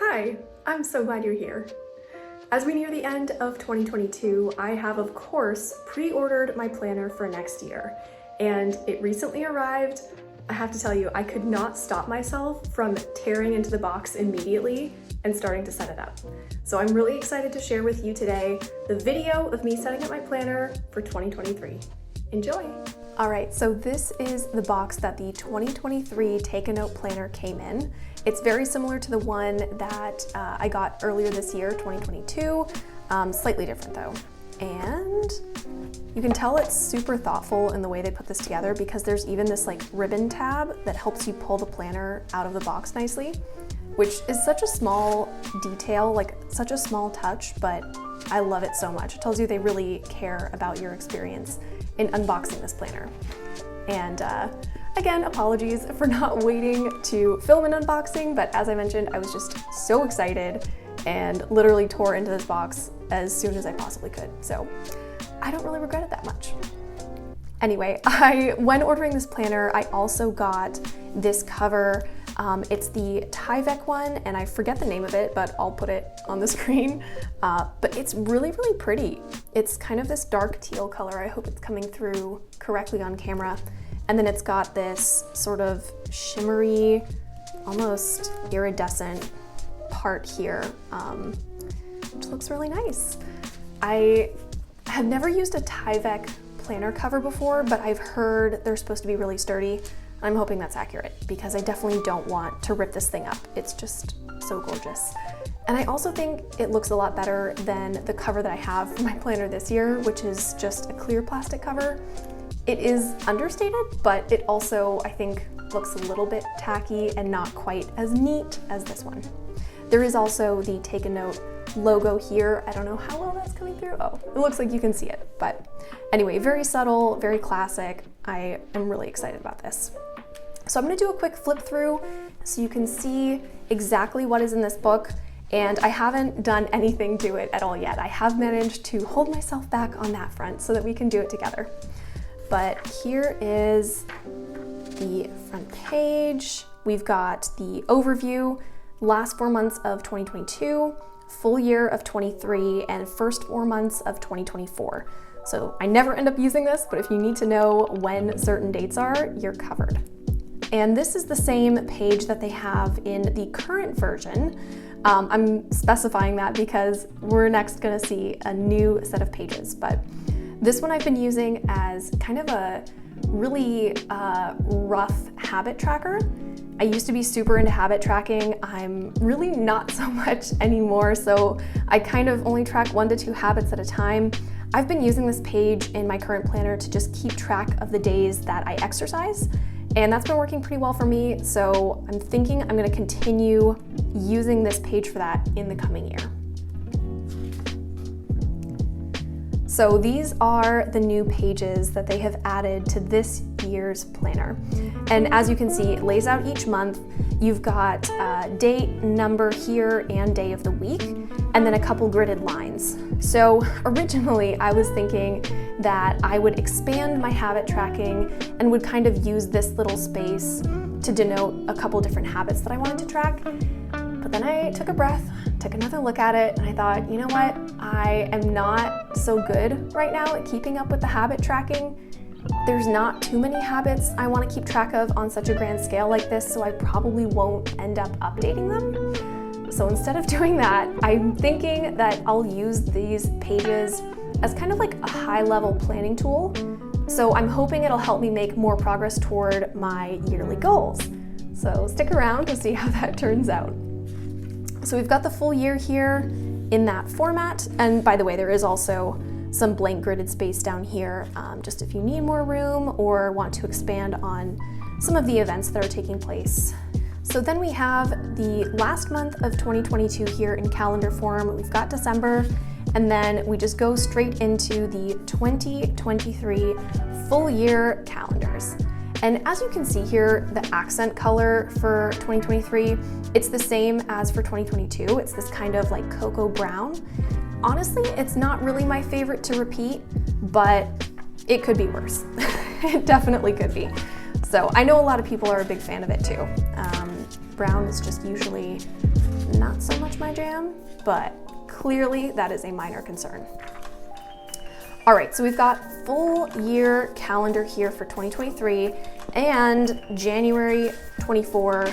Hi, I'm so glad you're here. As we near the end of 2022, I have of course pre-ordered my planner for next year, and it recently arrived. I have to tell you, I could not stop myself from tearing into the box immediately and starting to set it up. So I'm really excited to share with you today the video of me setting up my planner for 2023. Enjoy! All right, so this is the box that the 2023 Take a Note planner came in. It's very similar to the one that I got earlier this year, 2022, slightly different though. And you can tell it's super thoughtful in the way they put this together because there's even this like ribbon tab that helps you pull the planner out of the box nicely, which is such a small detail, like such a small touch, but I love it so much. It tells you they really care about your experience in unboxing this planner. And again, apologies for not waiting to film an unboxing, but as I mentioned, I was just so excited and literally tore into this box as soon as I possibly could. So I don't really regret it that much. Anyway, when ordering this planner, I also got this cover. It's the Tyvek one, and I forget the name of it, but I'll put it on the screen. But it's really, really pretty. It's kind of this dark teal color. I hope it's coming through correctly on camera. And then it's got this sort of shimmery, almost iridescent part here, which looks really nice. I have never used a Tyvek planner cover before, but I've heard they're supposed to be really sturdy. I'm hoping that's accurate because I definitely don't want to rip this thing up. It's just so gorgeous. And I also think it looks a lot better than the cover that I have for my planner this year, which is just a clear plastic cover. It is understated, but it also, I think, looks a little bit tacky and not quite as neat as this one. There is also the Take a Note logo here. I don't know how well that's coming through. Oh, it looks like you can see it. But anyway, very subtle, very classic. I am really excited about this. So I'm gonna do a quick flip through so you can see exactly what is in this book. And I haven't done anything to it at all yet. I have managed to hold myself back on that front so that we can do it together. But here is the front page. We've got the overview, last 4 months of 2022, full year of 23, and first 4 months of 2024. So I never end up using this, but if you need to know when certain dates are, you're covered. And this is the same page that they have in the current version. I'm specifying that because we're next gonna see a new set of pages, but this one I've been using as kind of a really rough habit tracker. I used to be super into habit tracking. I'm really not so much anymore, so I kind of only track 1 to 2 habits at a time. I've been using this page in my current planner to just keep track of the days that I exercise, and that's been working pretty well for me, so I'm thinking I'm gonna continue using this page for that in the coming year. So these are the new pages that they have added to this year's planner. And as you can see, it lays out each month. You've got date, number here, and day of the week, and then a couple gridded lines. So originally I was thinking that I would expand my habit tracking and would kind of use this little space to denote a couple different habits that I wanted to track. But then I took a breath, took another look at it, and I thought, you know what? I am not so good right now at keeping up with the habit tracking. There's not too many habits I want to keep track of on such a grand scale like this, so I probably won't end up updating them. So instead of doing that, I'm thinking that I'll use these pages as kind of like a high-level planning tool. So I'm hoping it'll help me make more progress toward my yearly goals. So stick around to see how that turns out. So we've got the full year here in that format. And by the way, there is also some blank gridded space down here, just if you need more room or want to expand on some of the events that are taking place. So then we have the last month of 2022 here in calendar form. We've got December, and then we just go straight into the 2023 full year calendars. And as you can see here, the accent color for 2023, it's the same as for 2022. It's this kind of like cocoa brown. Honestly, it's not really my favorite to repeat, but it could be worse. It definitely could be. So I know a lot of people are a big fan of it too. Brown is just usually not so is my jam, but clearly that is a minor concern. All right, so we've got full year calendar here for 2023 and January 24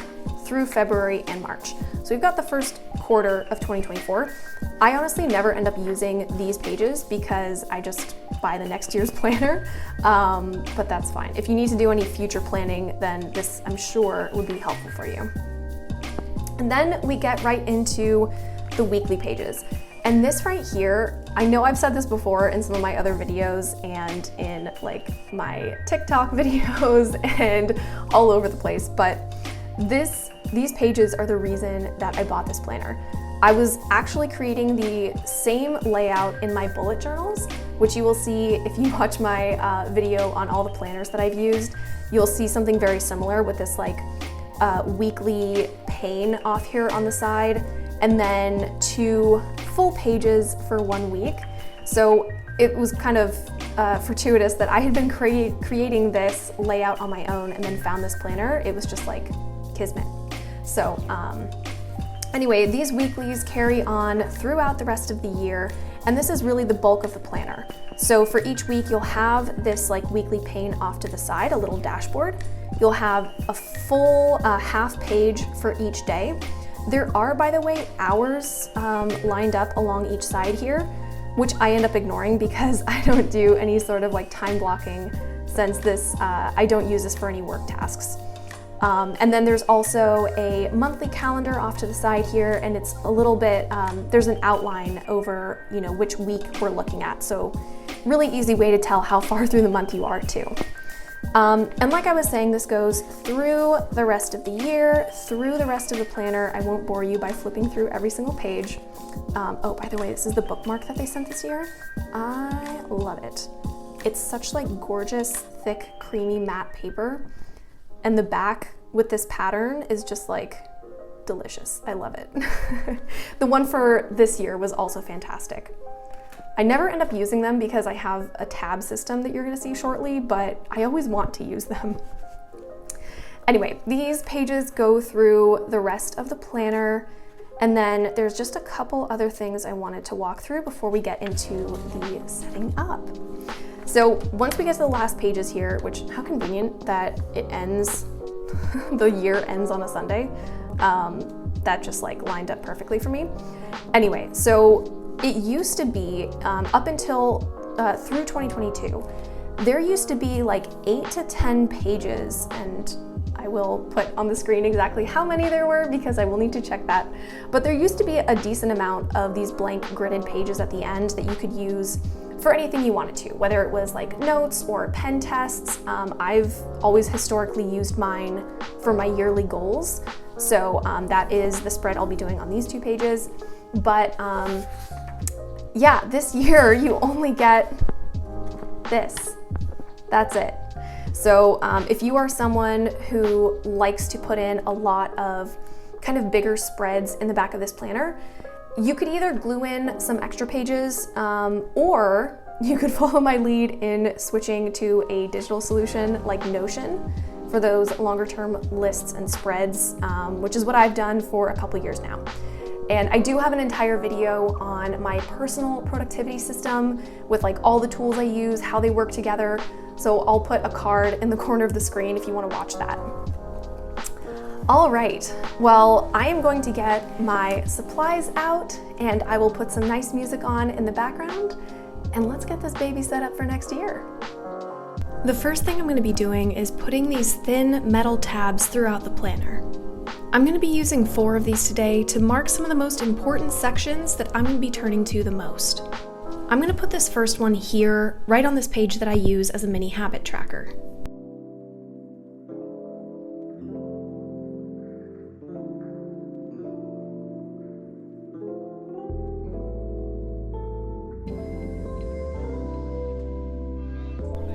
through February and March. So we've got the first quarter of 2024. I honestly never end up using these pages because I just buy the next year's planner, but that's fine. If you need to do any future planning, then this, I'm sure, would be helpful for you. And then we get right into the weekly pages. And this right here, I know I've said this before in some of my other videos and in like my TikTok videos and all over the place, but these pages are the reason that I bought this planner. I was actually creating the same layout in my bullet journals, which you will see if you watch my video on all the planners that I've used. You'll see something very similar with this like weekly pane off here on the side, and then 2 full pages for 1 week. So it was kind of fortuitous that I had been creating this layout on my own and then found this planner. It was just like kismet. So anyway, these weeklies carry on throughout the rest of the year, and this is really the bulk of the planner. So for each week, you'll have this like weekly pane off to the side, a little dashboard. You'll have a full half page for each day. There are, by the way, hours lined up along each side here, which I end up ignoring because I don't do any sort of like time blocking since this, I don't use this for any work tasks. And then there's also a monthly calendar off to the side here, and it's a little bit, there's an outline over, you know, which week we're looking at. So really easy way to tell how far through the month you are too. And like I was saying, this goes through the rest of the year, through the rest of the planner. I won't bore you by flipping through every single page. Oh, by the way, this is the bookmark that they sent this year. I love it. It's such like gorgeous, thick, creamy matte paper. And the back with this pattern is just like delicious. I love it. The one for this year was also fantastic. I never end up using them because I have a tab system that you're gonna see shortly, but I always want to use them. Anyway, these pages go through the rest of the planner, and then there's just a couple other things I wanted to walk through before we get into the setting up. So once we get to the last pages here, which how convenient that it ends, the year ends on a Sunday. That just like lined up perfectly for me. Anyway, so it used to be, up until through 2022, there used to be like 8 to 10 pages, and I will put on the screen exactly how many there were because I will need to check that. But there used to be a decent amount of these blank gridded pages at the end that you could use for anything you wanted to, whether it was like notes or pen tests. I've always historically used mine for my yearly goals. So that is the spread I'll be doing on these 2 pages. But yeah, this year you only get this. That's it. So if you are someone who likes to put in a lot of kind of bigger spreads in the back of this planner, you could either glue in some extra pages or you could follow my lead in switching to a digital solution like Notion for those longer term lists and spreads, which is what I've done for a couple years now. And I do have an entire video on my personal productivity system with like all the tools I use, how they work together. So I'll put a card in the corner of the screen if you want to watch that. All right, well, I am going to get my supplies out and I will put some nice music on in the background, and let's get this baby set up for next year. The first thing I'm going to be doing is putting these thin metal tabs throughout the planner. I'm going to be using 4 of these today to mark some of the most important sections that I'm going to be turning to the most. I'm going to put this first one here, right on this page that I use as a mini habit tracker.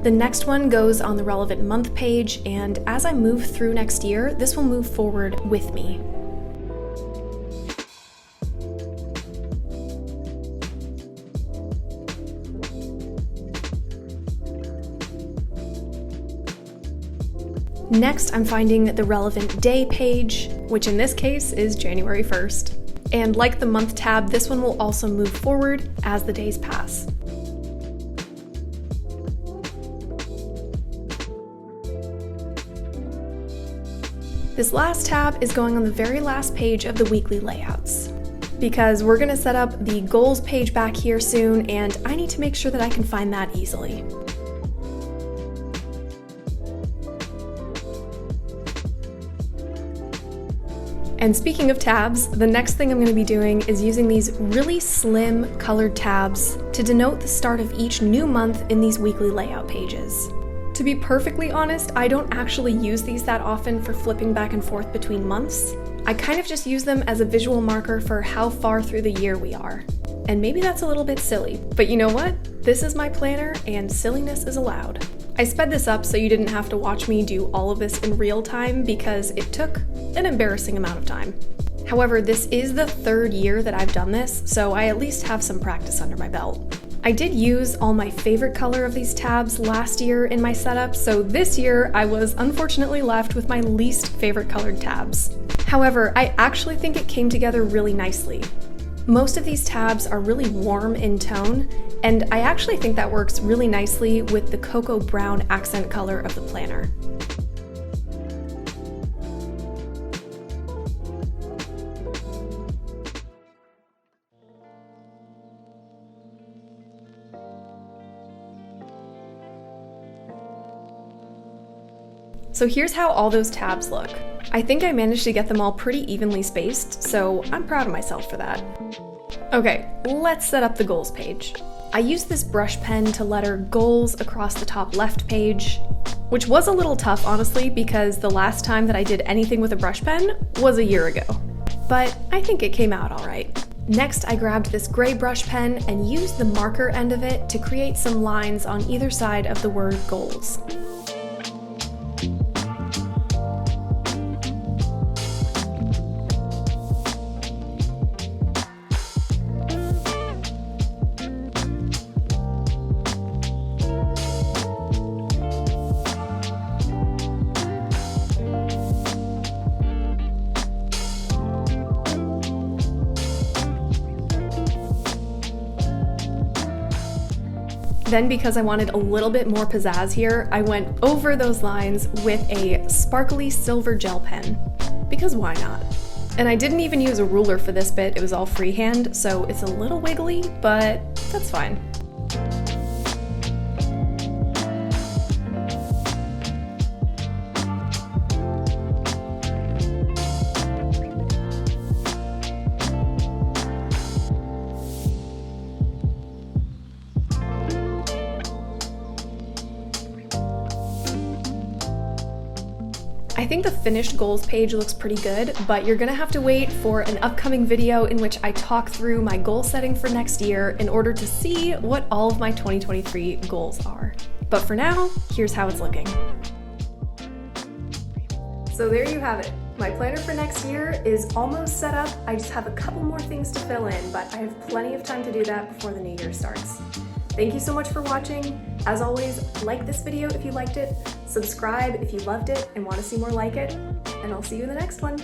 The next one goes on the relevant month page, and as I move through next year, this will move forward with me. Next, I'm finding the relevant day page, which in this case is January 1st. And like the month tab, this one will also move forward as the days pass. This last tab is going on the very last page of the weekly layouts, because we're gonna set up the goals page back here soon, and I need to make sure that I can find that easily. And speaking of tabs, the next thing I'm going to be doing is using these really slim colored tabs to denote the start of each new month in these weekly layout pages. To be perfectly honest, I don't actually use these that often for flipping back and forth between months. I kind of just use them as a visual marker for how far through the year we are. And maybe that's a little bit silly, but you know what? This is my planner and silliness is allowed. I sped this up so you didn't have to watch me do all of this in real time because it took an embarrassing amount of time. However, this is the third year that I've done this, so I at least have some practice under my belt. I did use all my favorite color of these tabs last year in my setup, so this year I was unfortunately left with my least favorite colored tabs. However, I actually think it came together really nicely. Most of these tabs are really warm in tone, and I actually think that works really nicely with the cocoa brown accent color of the planner. So here's how all those tabs look. I think I managed to get them all pretty evenly spaced, so I'm proud of myself for that. Okay, let's set up the goals page. I used this brush pen to letter goals across the top left page, which was a little tough honestly because the last time that I did anything with a brush pen was a year ago. But I think it came out all right. Next, I grabbed this gray brush pen and used the marker end of it to create some lines on either side of the word goals. Then, because I wanted a little bit more pizzazz here, I went over those lines with a sparkly silver gel pen, because why not? And I didn't even use a ruler for this bit, it was all freehand, so it's a little wiggly, but that's fine. I think the finished goals page looks pretty good, but you're gonna have to wait for an upcoming video in which I talk through my goal setting for next year in order to see what all of my 2023 goals are. But for now, here's how it's looking. So there you have it. My planner for next year is almost set up. I just have a couple more things to fill in, but I have plenty of time to do that before the new year starts. Thank you so much for watching. As always, like this video if you liked it, subscribe if you loved it and want to see more like it, and I'll see you in the next one.